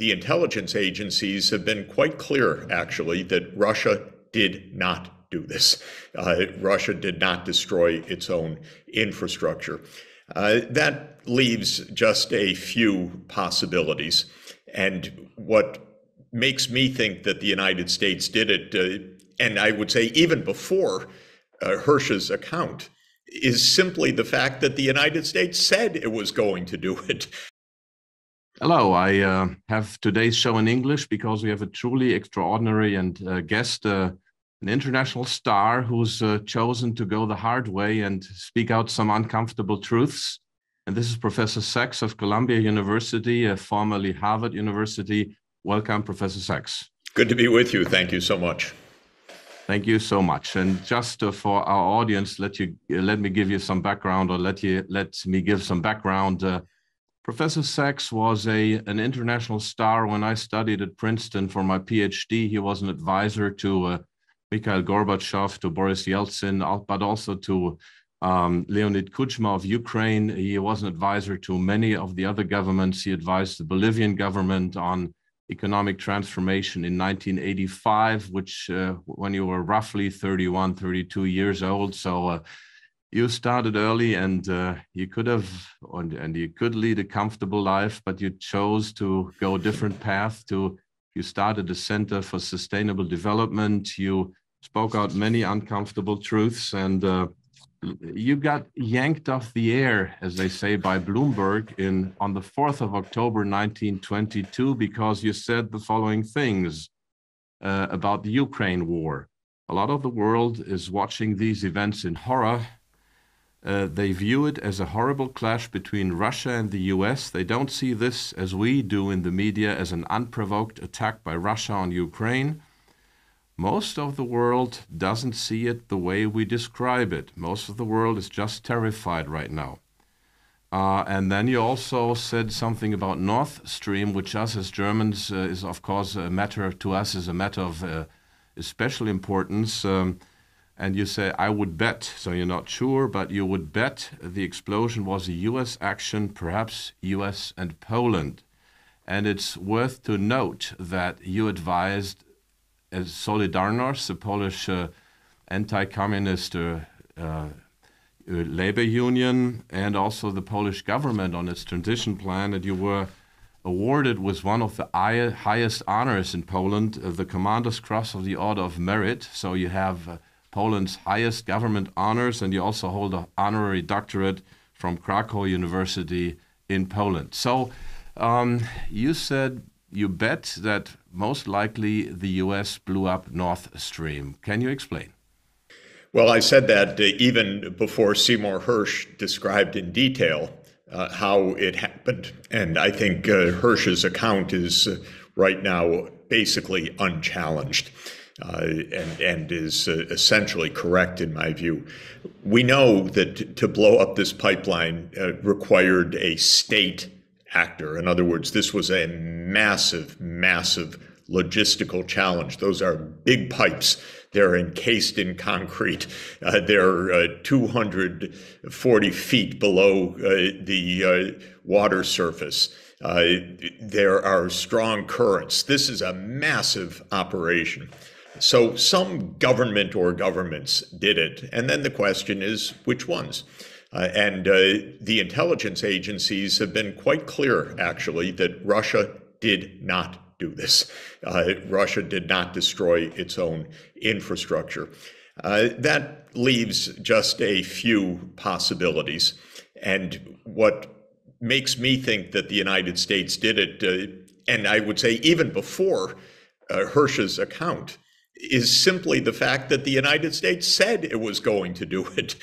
the intelligence agencies have been quite clear, actually, that Russia did not do this. Russia did not destroy its own infrastructure. That leaves just a few possibilities. And what makes me think that the United States did it, and I would say even before Hersh's account, is simply the fact that the United States said it was going to do it. Hello, I have today's show in English because we have a truly extraordinary and guest, an international star who's chosen to go the hard way and speak out some uncomfortable truths. And this is Professor Sachs of Columbia University, formerly Harvard University. Welcome, Professor Sachs. Good to be with you. Thank you so much. Thank you so much. And just for our audience, let me give you some background, or let me give some background. Professor Sachs was an international star when I studied at Princeton for my PhD. He was an advisor to Mikhail Gorbachev, to Boris Yeltsin, but also to Leonid Kuchma of Ukraine. He was an advisor to many of the other governments. He advised the Bolivian government on economic transformation in 1985, which when you were roughly 31, 32 years old. So you started early, and you could have, and you could lead a comfortable life, but you chose to go a different path. You started a Center for Sustainable Development. You spoke out many uncomfortable truths, and you got yanked off the air, as they say, by Bloomberg on the 4th of October, 1922, because you said the following things about the Ukraine war. A lot of the world is watching these events in horror. They view it as a horrible clash between Russia and the US. They don't see this, as we do in the media, as an unprovoked attack by Russia on Ukraine. Most of the world doesn't see it the way we describe it. Most of the world is just terrified right now. And then you also said something about Nord Stream, which us as Germans is, of course, a matter of especial importance. And you say, I would bet, so you're not sure, but you would bet the explosion was a US action, perhaps US and Poland. And it's worth to note that you advised as Solidarność, the Polish anti-communist labor union, and also the Polish government on its transition plan, and you were awarded with one of the highest honors in Poland, the Commander's Cross of the Order of Merit. So you have Poland's highest government honors, and you also hold an honorary doctorate from Krakow University in Poland. So you said you bet that most likely the US blew up Nord Stream. Can you explain? Well, I said that even before Seymour Hersh described in detail how it happened. And I think Hersh's account is right now basically unchallenged and is essentially correct in my view. We know that to blow up this pipeline required a state actor. In other words, this was a massive, massive logistical challenge. Those are big pipes. They're encased in concrete. They're 240 feet below the water surface. There are strong currents. This is a massive operation. So some government or governments did it. And then the question is, which ones? And the intelligence agencies have been quite clear, actually, that Russia did not do this. Russia did not destroy its own infrastructure. That leaves just a few possibilities. And what makes me think that the United States did it, and I would say even before Hersh's account, is simply the fact that the United States said it was going to do it.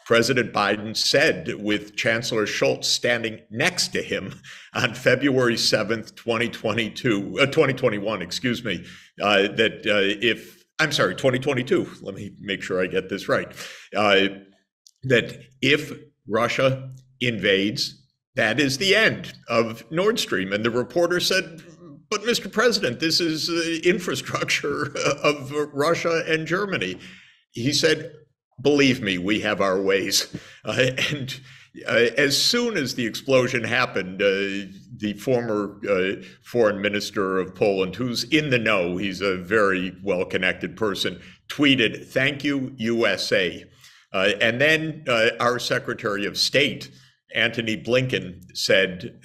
President Biden said, with Chancellor Scholz standing next to him on February 7th, 2021, excuse me, that 2022, let me make sure I get this right, that if Russia invades, that is the end of Nord Stream. And the reporter said, but Mr. President, this is infrastructure of Russia and Germany. He said, believe me, we have our ways. And As soon as the explosion happened, the former foreign minister of Poland, who's in the know, he's a very well-connected person, tweeted, "Thank you, USA." And then our Secretary of State, Antony Blinken, said,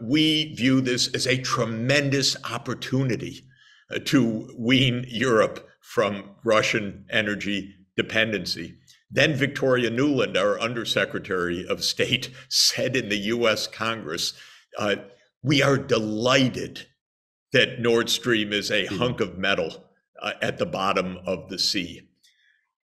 "We view this as a tremendous opportunity to wean Europe from Russian energy dependency." Then Victoria Nuland, our Undersecretary of State, said in the US Congress, "We are delighted that Nord Stream is a hunk of metal at the bottom of the sea."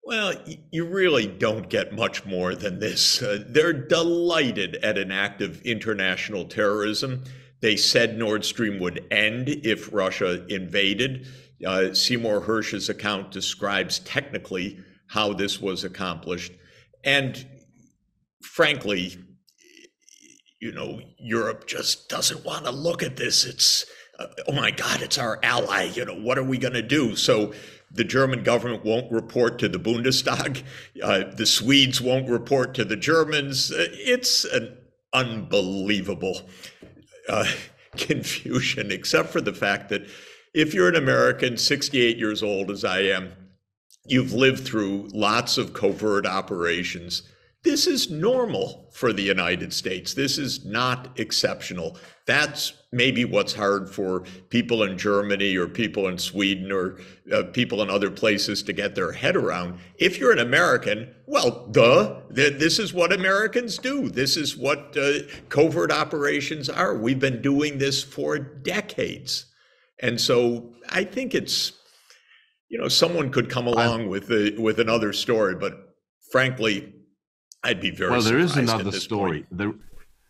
Well, you really don't get much more than this. They're delighted at an act of international terrorism. They said Nord Stream would end if Russia invaded. Seymour Hersh's account describes technically how this was accomplished. And frankly, Europe just doesn't want to look at this. It's, oh my God, it's our ally. What are we going to do? So the German government won't report to the Bundestag. The Swedes won't report to the Germans. It's an unbelievable confusion, except for the fact that if you're an American, 68 years old as I am, you've lived through lots of covert operations. This is normal for the United States. This is not exceptional. That's maybe what's hard for people in Germany or people in Sweden or people in other places to get their head around. If you're an American, well, this is what Americans do. This is what covert operations are. We've been doing this for decades. And so I think it's, someone could come along with another story, but frankly, I'd be very surprised. Well, there is another story.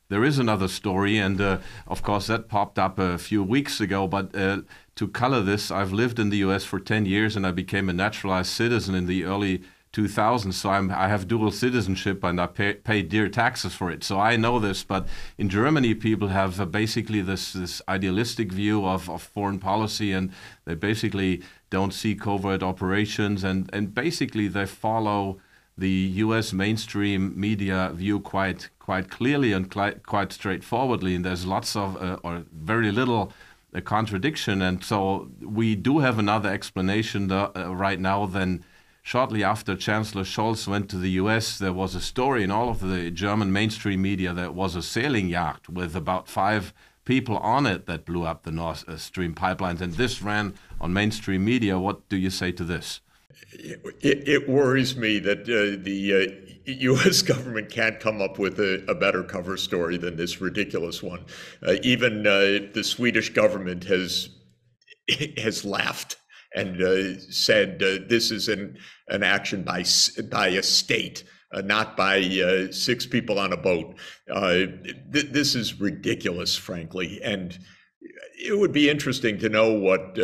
There is another story, and of course that popped up a few weeks ago. But to color this, I've lived in the U.S. for 10 years, and I became a naturalized citizen in the early 2000s. So I have dual citizenship, and I pay dear taxes for it. So I know this. But in Germany, people have basically this idealistic view of foreign policy, and they basically don't see covert operations, and basically they follow the U.S. mainstream media view quite clearly and quite straightforwardly, and there's lots of or very little contradiction. And so we do have another explanation right now. Then shortly after Chancellor Scholz went to the U.S., there was a story in all of the German mainstream media that was a sailing yacht with about 5 people on it that blew up the Nord Stream pipelines, and this ran on mainstream media. What do you say to this? It worries me that the U.S. government can't come up with a better cover story than this ridiculous one. Even the Swedish government has laughed and said this is an action by a state, not by 6 people on a boat. This is ridiculous, frankly, and it would be interesting to know what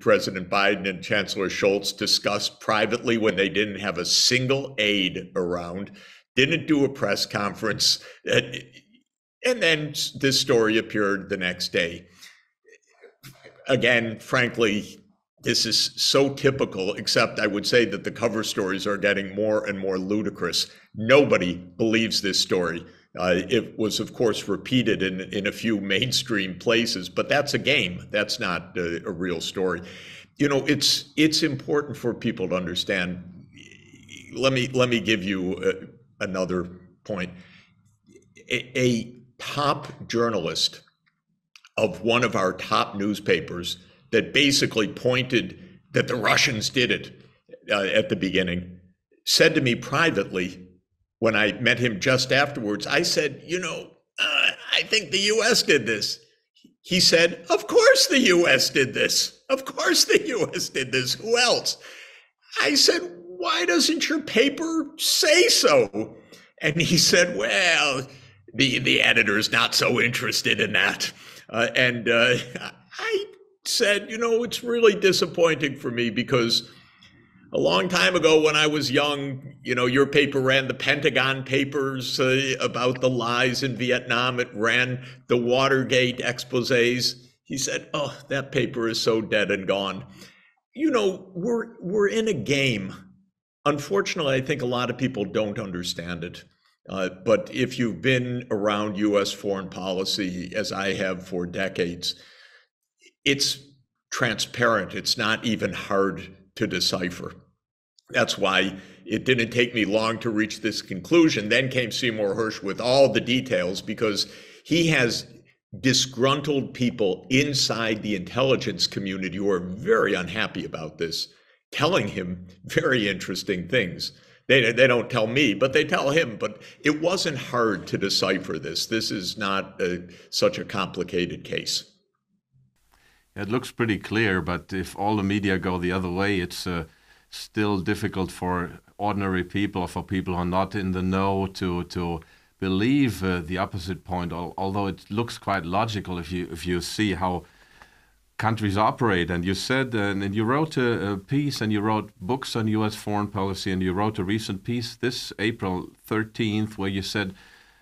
President Biden and Chancellor Scholz discussed privately when they didn't have a single aide around, didn't do a press conference, and then this story appeared the next day. Again, frankly, this is so typical, except I would say that the cover stories are getting more and more ludicrous. Nobody believes this story. It was, of course, repeated in a few mainstream places, but that's a game. That's not a real story. It's important for people to understand. Let me give you another point. A top journalist of one of our top newspapers that basically pointed that the Russians did it at the beginning said to me privately, when I met him just afterwards, I said, I think the U.S. did this. He said, of course the U.S. did this. Of course the U.S. did this. Who else? I said, why doesn't your paper say so? And he said, well, the editor's not so interested in that. And I said, it's really disappointing for me because a long time ago when I was young, your paper ran the Pentagon Papers about the lies in Vietnam. It ran the Watergate exposés. He said, oh, that paper is so dead and gone. We're in a game. Unfortunately, I think a lot of people don't understand it. But if you've been around U.S. foreign policy, as I have for decades, it's transparent. It's not even hard to decipher. That's why it didn't take me long to reach this conclusion. Then came Seymour Hersh with all the details, because he has disgruntled people inside the intelligence community who are very unhappy about this, telling him very interesting things. They don't tell me, but they tell him. But it wasn't hard to decipher this. This is not such a complicated case. It looks pretty clear, but if all the media go the other way, it's still difficult for ordinary people, or for people who are not in the know, to believe the opposite point. Although it looks quite logical if you see how countries operate. And you said, and you wrote a piece, and you wrote books on U.S. foreign policy, and you wrote a recent piece this April 13th, where you said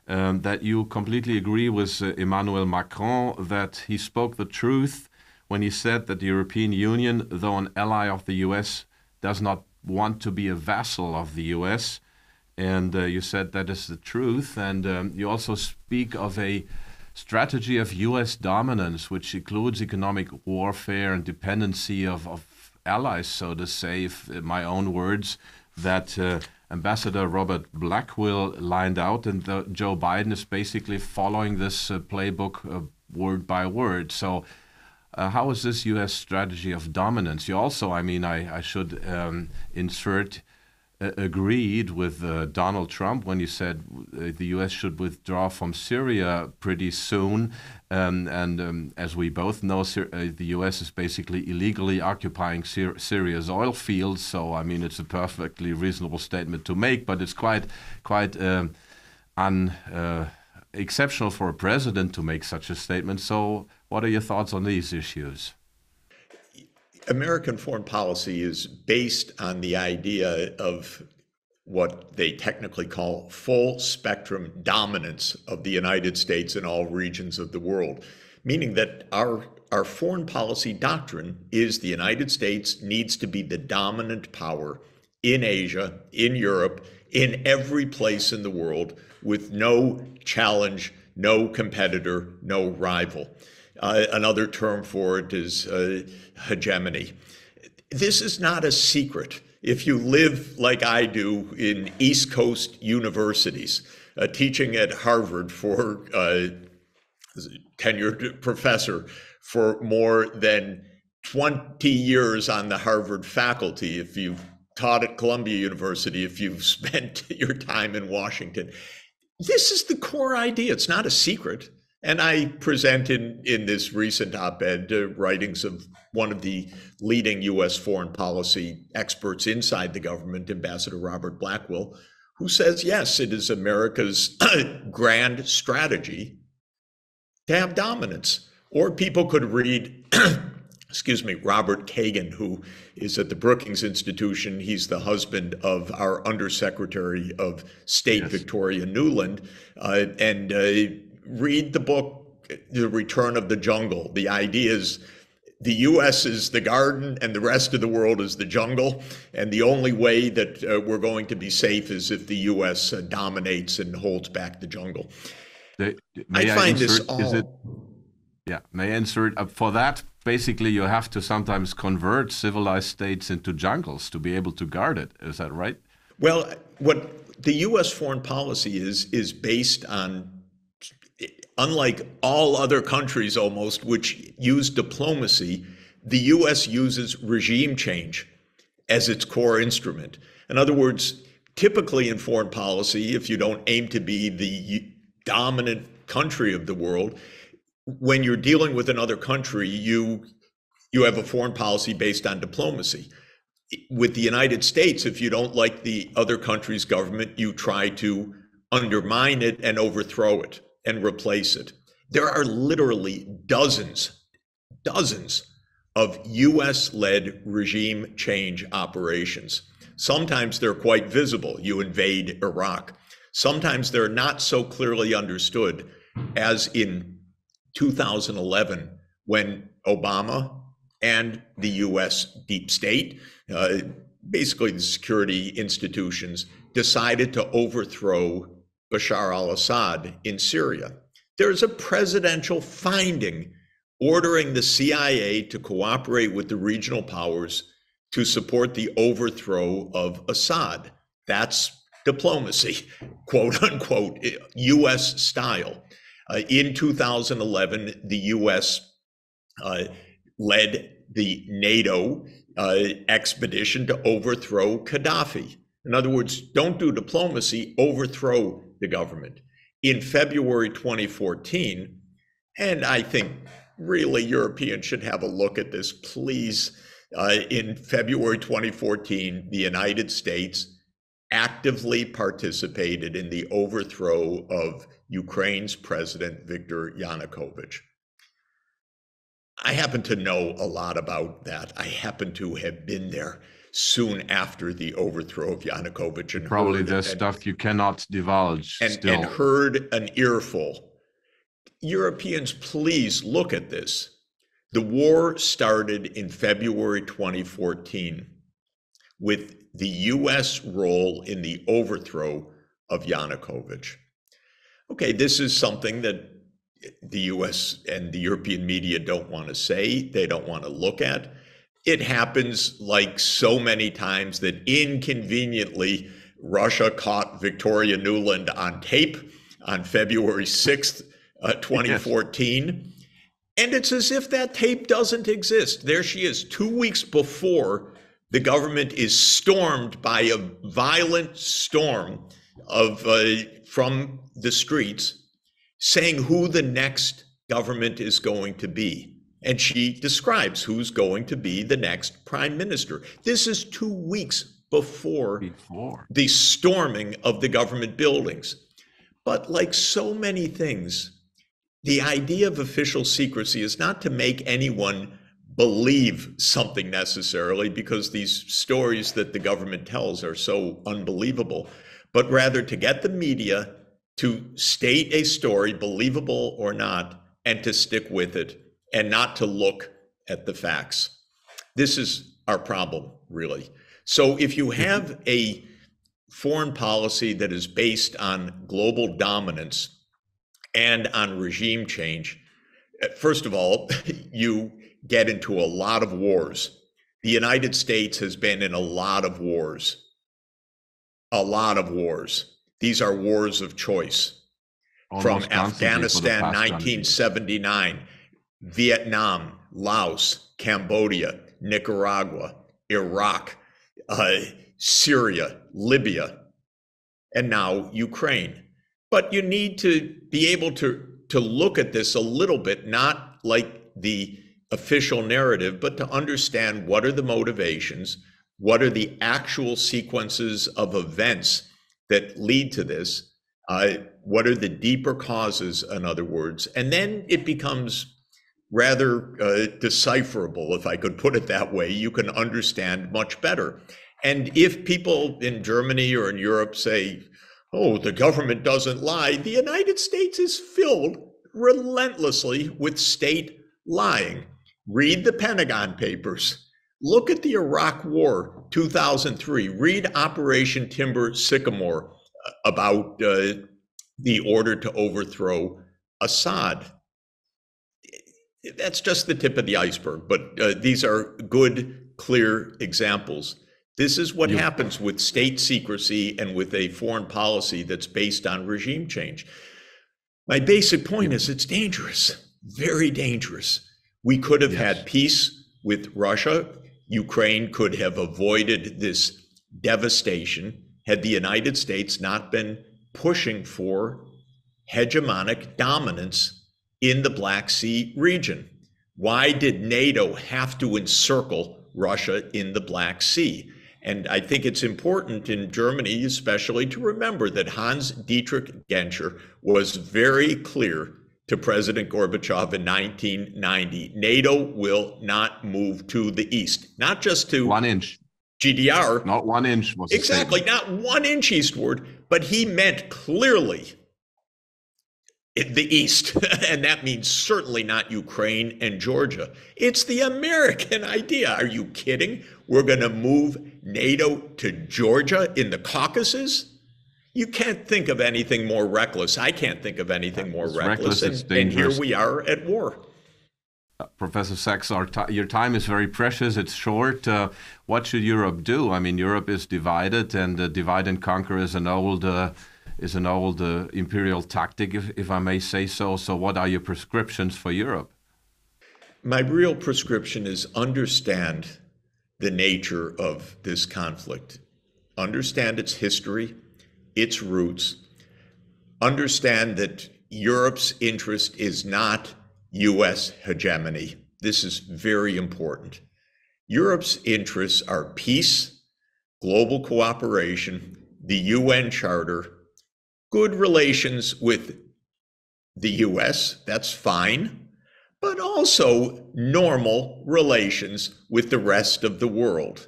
that you completely agree with Emmanuel Macron, that he spoke the truth when he said that the European Union, though an ally of the U.S., does not want to be a vassal of the U.S. And you said that is the truth. And you also speak of a strategy of U.S. dominance, which includes economic warfare and dependency of allies, so to say, in my own words, that Ambassador Robert Blackwell lined out, and Joe Biden is basically following this playbook word by word. So how is this U.S. strategy of dominance? You also, I should insert, agreed with Donald Trump when he said the U.S. should withdraw from Syria pretty soon. And as we both know, the U.S. is basically illegally occupying Syria's oil fields. So, it's a perfectly reasonable statement to make, but it's quite exceptional for a president to make such a statement. So what are your thoughts on these issues? American foreign policy is based on the idea of what they technically call full spectrum dominance of the United States in all regions of the world, meaning that our foreign policy doctrine is the United States needs to be the dominant power in Asia, in Europe, in every place in the world, with no challenge, no competitor, no rival. Another term for it is hegemony. This is not a secret. If you live like I do in East Coast universities, teaching at Harvard for tenured professor for more than 20 years on the Harvard faculty, if you've taught at Columbia University, if you've spent your time in Washington, this is the core idea. It's not a secret. And I present in this recent op-ed writings of one of the leading U.S. foreign policy experts inside the government, Ambassador Robert Blackwell, who says, yes, it is America's grand strategy to have dominance. Or people could read, Robert Kagan, who is at the Brookings Institution. He's the husband of our Undersecretary of State, yes, Victoria Nuland, and read the book, The Return of the Jungle. The idea is the U.S. is the garden and the rest of the world is the jungle. And the only way that we're going to be safe is if the U.S. Dominates and holds back the jungle. May I insert for that? Basically, you have to sometimes convert civilized states into jungles to be able to guard it. Is that right? Well, what the U.S. foreign policy is based on, unlike all other countries almost, which use diplomacy, the U.S. uses regime change as its core instrument. In other words, typically in foreign policy, if you don't aim to be the dominant country of the world, when you're dealing with another country, you have a foreign policy based on diplomacy. With the United States, if you don't like the other country's government, you try to undermine it and overthrow it and replace it. There are literally dozens of US-led regime change operations. Sometimes they're quite visible. You invade Iraq. Sometimes they're not so clearly understood, as in 2011, when Obama and the US deep state, basically the security institutions, decided to overthrow Bashar al-Assad in Syria. There's a presidential finding ordering the CIA to cooperate with the regional powers to support the overthrow of Assad. That's diplomacy, quote unquote, US style. In 2011, the US led the NATO expedition to overthrow Gaddafi. In other words, don't do diplomacy, overthrow the government. In February 2014, and I think really Europeans should have a look at this, please. In February 2014, the United States actively participated in the overthrow of Ukraine's President Viktor Yanukovych. I happen to know a lot about that. I happen to have been there soon after the overthrow of Yanukovych. And probably there's stuff you cannot divulge still. And heard an earful. Europeans, please look at this. The war started in February 2014 with the US role in the overthrow of Yanukovych. Okay, this is something that the US and the European media don't want to say, they don't want to look at. It happens like so many times that inconveniently Russia caught Victoria Nuland on tape on February 6th, 2014. Yes. And it's as if that tape doesn't exist. There she is, 2 weeks before the government is stormed by a violent storm of from the streets, saying who the next government is going to be. And she describes who's going to be the next prime minister. This is 2 weeks before the storming of the government buildings. But like so many things, the idea of official secrecy is not to make anyone believe something necessarily, because these stories that the government tells are so unbelievable, but rather to get the media to state a story, believable or not, and to stick with it and not to look at the facts. This is our problem, really. So if you have a foreign policy that is based on global dominance and on regime change, first of all, you get into a lot of wars. The United States has been in a lot of wars. A lot of wars. These are wars of choice. From Afghanistan, 1979, Vietnam, Laos, Cambodia, Nicaragua, Iraq, Syria, Libya, and now Ukraine. But you need to be able to look at this a little bit, not like the official narrative, but to understand what are the motivations, what are the actual sequences of events that lead to this, what are the deeper causes, in other words, and then it becomes rather decipherable, if I could put it that way. You can understand much better. And if people in Germany or in Europe say, oh, the government doesn't lie, the United States is filled relentlessly with state lying. Read the Pentagon Papers. Look at the Iraq War, 2003. Read Operation Timber Sycamore about the order to overthrow Assad. That's just the tip of the iceberg, but these are good, clear examples. This is what happens with state secrecy and with a foreign policy that's based on regime change. My basic point is it's dangerous, very dangerous. We could have had peace with Russia. Ukraine could have avoided this devastation had the United States not been pushing for hegemonic dominance in the Black Sea region. Why did NATO have to encircle Russia in the Black Sea? And I think it's important in Germany, especially, to remember that Hans-Dietrich Genscher was very clear to President Gorbachev in 1990. NATO will not move to the east, not just to 1 inch. GDR. Not 1 inch was exactly, not 1 inch eastward, but he meant clearly the east, and that means certainly not Ukraine and Georgia. It's the American idea. Are you kidding? We're going to move NATO to Georgia in the Caucasus? You can't think of anything more reckless. I can't think of anything more It's reckless. it's And here dangerous. we are at war. Professor Sachs, your time is very precious. It's short. What should Europe do? I mean, Europe is divided, and divide and conquer is an old imperial tactic, if I may say so. So, what are your prescriptions for Europe? My real prescription is understand the nature of this conflict, understand its history, its roots, understand that Europe's interest is not US hegemony. This is very important. Europe's interests are peace, global cooperation, the UN Charter, good relations with the US, that's fine, but also normal relations with the rest of the world.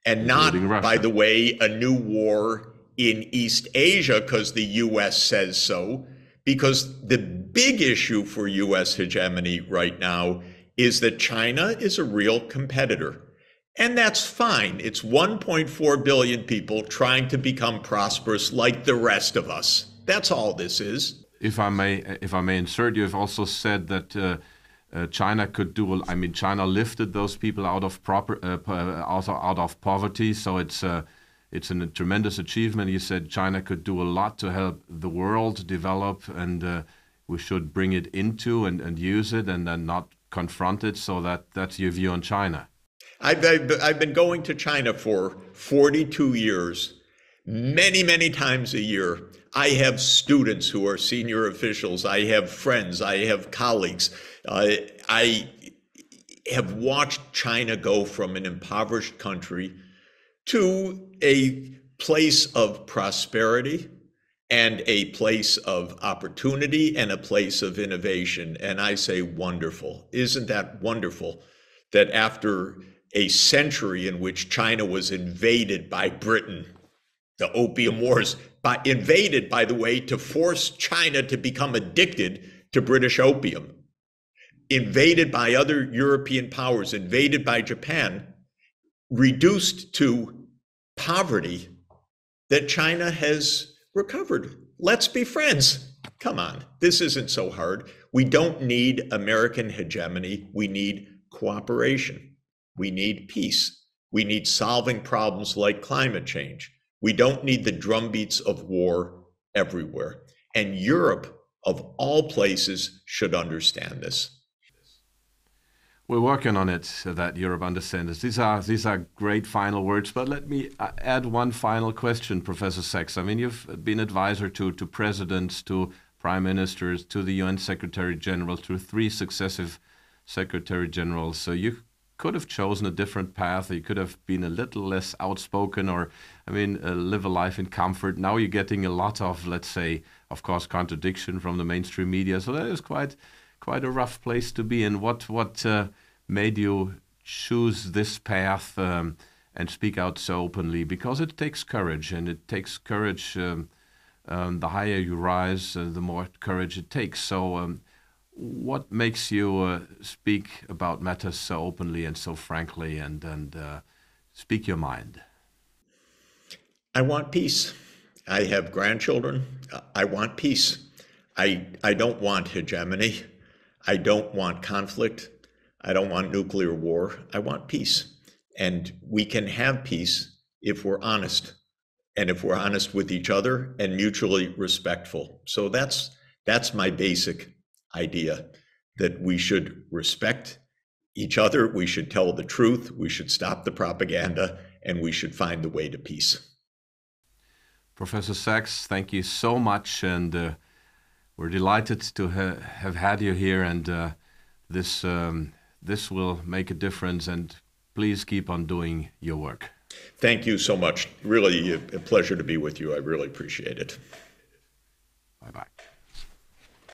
And not, by the way, a new war in East Asia because the US says so, because the big issue for US hegemony right now is that China is a real competitor. And that's fine. It's 1.4 billion people trying to become prosperous like the rest of us. That's all this is. If I may insert, you have also said that China could do. I mean, China lifted those people out of out of poverty. So it's a tremendous achievement. You said China could do a lot to help the world develop, and we should bring it into and use it, and then not confront it. So that's your view on China. I've been going to China for 42 years, many times a year. I have students who are senior officials. I have friends. I have colleagues. I have watched China go from an impoverished country to a place of prosperity and a place of opportunity and a place of innovation. And I say, wonderful. Isn't that wonderful that after a century in which China was invaded by Britain, the Opium Wars, invaded, by the way, to force China to become addicted to British opium, invaded by other European powers, invaded by Japan, reduced to poverty, that China has recovered. Let's be friends. Come on, this isn't so hard. We don't need American hegemony. We need cooperation. We need peace. We need solving problems like climate change. We don't need the drumbeats of war everywhere. And Europe, of all places, should understand this. We're working on it so that Europe understands this. These are great final words, but let me add one final question, Professor Sachs. I mean, you've been advisor to presidents, to prime ministers, to the UN Secretary General, to 3 successive Secretary Generals. So you could have chosen a different path. You could have been a little less outspoken, or, I mean, live a life in comfort. Now you're getting a lot of, let's say, of course, contradiction from the mainstream media. So that is quite a rough place to be in. What made you choose this path and speak out so openly? Because it takes courage, and it takes courage. The higher you rise, the more courage it takes. So what makes you speak about matters so openly and so frankly, and speak your mind? I want peace. I have grandchildren. I want peace. I don't want hegemony. I don't want conflict. I don't want nuclear war. I want peace. And we can have peace if we're honest, and if we're honest with each other and mutually respectful. So that's my basic idea, that we should respect each other, we should tell the truth, we should stop the propaganda, and we should find the way to peace. Professor Sachs, thank you so much, and we're delighted to have had you here, and this will make a difference, and please keep on doing your work. Thank you so much. Really a pleasure to be with you. I really appreciate it. Bye-bye.